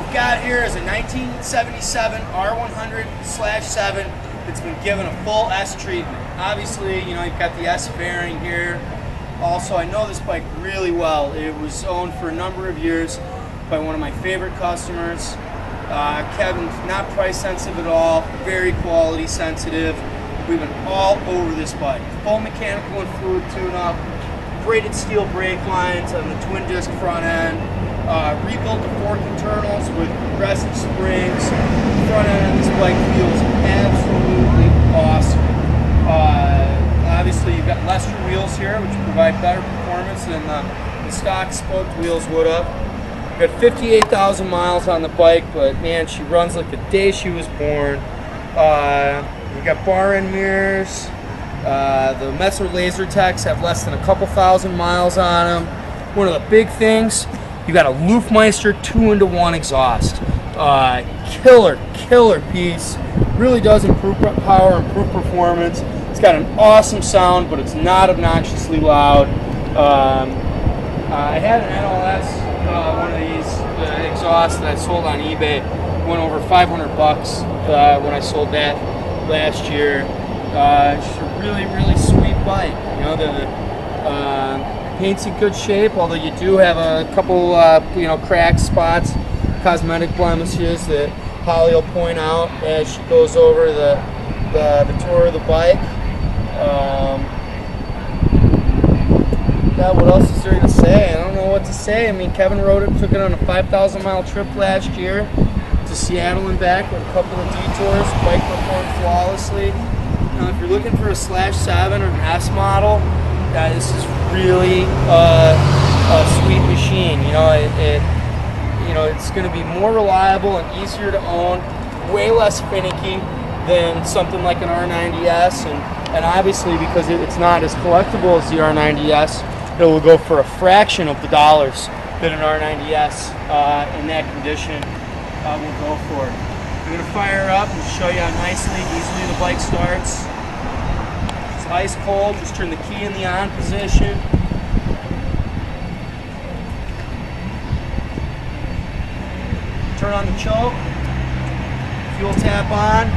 we've got here is a 1977 R100/7 that's been given a full S treatment. Obviously, you know, you've got the S fairing here. Also, I know this bike really well. It was owned for a number of years by one of my favorite customers. Kevin's not price sensitive at all, very quality sensitive. We've been all over this bike. Full mechanical and fluid tune-up, braided steel brake lines on the twin disc front end, rebuilt the fork internals with progressive springs. The front end of this bike feels absolutely awesome. Obviously, you've got Lester wheels here, which provide better performance than the stock spoked wheels would have. Got 58,000 miles on the bike, but man, she runs like the day she was born. We got bar end mirrors. The Metzler Laser Techs have less than a couple thousand miles on them. One of the big things, you got a Lufmeister 2-in-1 exhaust. Killer piece. Really does improve power, improve performance. It's got an awesome sound, but it's not obnoxiously loud. I had an NLS, one of these exhausts that I sold on eBay. Went over 500 bucks when I sold that last year. It's a really sweet bike. You know, the paint's in good shape, although you do have a couple cracked spots, cosmetic blemishes that Holly will point out as she goes over the tour of the bike. What else is there to say? I don't know what to say. I mean, Kevin took it on a 5,000 mile trip last year to Seattle and back with a couple of detours. The bike performed flawlessly. Now, if you're looking for a /7 or an S model, this is really a sweet machine. You know, it's going to be more reliable and easier to own, way less finicky than something like an R90S, and obviously because it's not as collectible as the R90S, it will go for a fraction of the dollars that an R90S in that condition will go for. I'm going to fire up and show you how nicely, easily the bike starts. It's ice cold. Just turn the key in the on position. Turn on the choke. Fuel tap on.